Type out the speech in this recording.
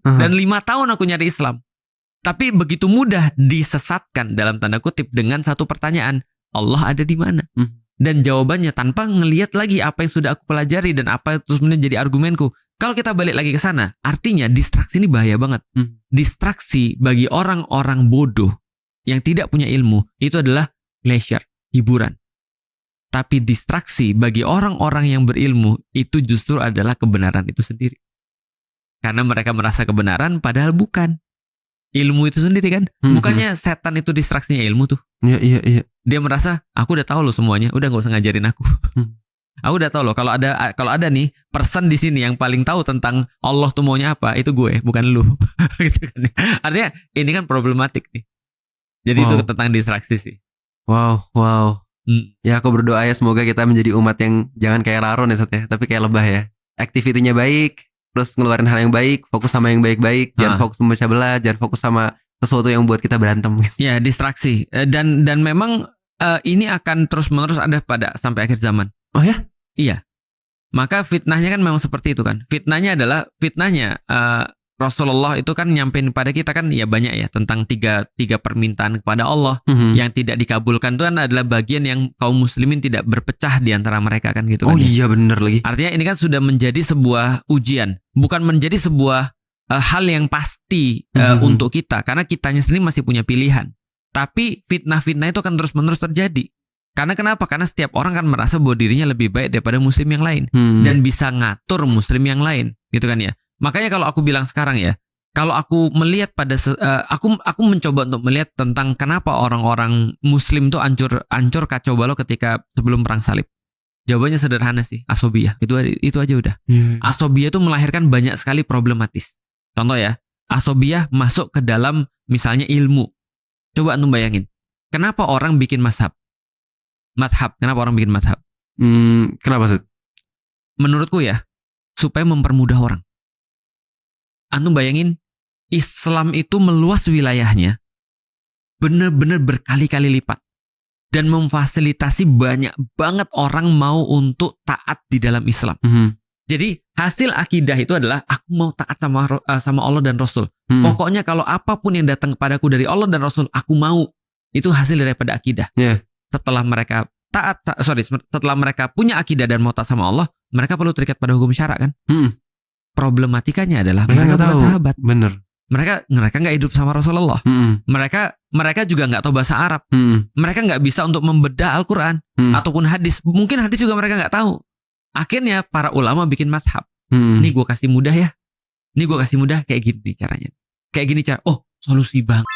Dan 5 tahun aku nyari Islam. Tapi begitu mudah disesatkan dalam tanda kutip dengan satu pertanyaan, Allah ada di mana? Dan jawabannya tanpa ngelihat lagi apa yang sudah aku pelajari dan apa itu sebenarnya jadi argumenku. Kalau kita balik lagi ke sana, artinya distraksi ini bahaya banget. Distraksi bagi orang-orang bodoh yang tidak punya ilmu itu adalah leisure, hiburan. Tapi distraksi bagi orang-orang yang berilmu itu justru adalah kebenaran itu sendiri. Karena mereka merasa kebenaran padahal bukan. Ilmu itu sendiri kan. Bukannya setan itu distraksinya ilmu tuh. Iya. Dia merasa aku udah tahu loh semuanya, udah gak usah ngajarin aku. Aku udah tahu loh kalau ada nih person di sini yang paling tahu tentang Allah tuh maunya apa, itu gue, bukan lu. Gitu kan. Artinya ini kan problematik nih. Jadi itu tentang distraksi sih. Wow. Ya aku berdoa ya semoga kita menjadi umat yang jangan kayak Laron ya Sat ya, tapi kayak lebah ya. Aktivitinya baik, terus ngeluarin hal yang baik, fokus sama yang baik-baik, jangan fokus membaca belah, jangan fokus sama sesuatu yang buat kita berantem. Ya, distraksi. Dan memang ini akan terus-menerus ada sampai akhir zaman. Oh ya? Iya. Maka fitnahnya kan memang seperti itu kan. Fitnahnya Rasulullah itu kan nyampein pada kita kan ya banyak ya tentang tiga permintaan kepada Allah yang tidak dikabulkan itu kan adalah bagian yang kaum muslimin tidak berpecah di antara mereka kan gitu kan. Oh iya benar lagi. Artinya ini kan sudah menjadi sebuah ujian, bukan menjadi sebuah hal yang pasti untuk kita karena kitanya sendiri masih punya pilihan. Tapi fitnah-fitnah itu akan terus-menerus terjadi. Karena kenapa? Karena setiap orang kan merasa bahwa dirinya lebih baik daripada muslim yang lain dan bisa ngatur muslim yang lain, gitu kan ya. Makanya kalau aku bilang sekarang ya, kalau aku melihat aku mencoba untuk melihat tentang kenapa orang-orang muslim tuh hancur kacau balau ketika sebelum perang salib. Jawabannya sederhana sih, asobiyah. Itu aja udah. Asobiyah itu melahirkan banyak sekali problematis. Contoh ya, asobiyah masuk ke dalam misalnya ilmu. Coba antum bayangin, kenapa orang bikin madhab? Kenapa orang bikin madhab? Kenapa sih? Menurutku ya, supaya mempermudah orang. Antum bayangin, Islam itu meluas wilayahnya benar-benar berkali-kali lipat dan memfasilitasi banyak banget orang mau untuk taat di dalam Islam. Jadi hasil akidah itu adalah aku mau taat sama Allah dan Rasul. Pokoknya kalau apapun yang datang kepadaku dari Allah dan Rasul, aku mau. Itu hasil daripada akidah. Setelah mereka setelah mereka punya akidah dan mau taat sama Allah, mereka perlu terikat pada hukum syara kan? Problematikanya adalah mereka bukan sahabat. Bener. Mereka nggak hidup sama Rasulullah. Mereka juga nggak tahu bahasa Arab. Mereka nggak bisa untuk membedah Al-Quran ataupun hadis. Mungkin hadis juga mereka nggak tahu. Akhirnya para ulama bikin mazhab. Nih gue kasih mudah ya. Nih gue kasih mudah kayak gini caranya. Kayak gini cara. Oh, solusi bang.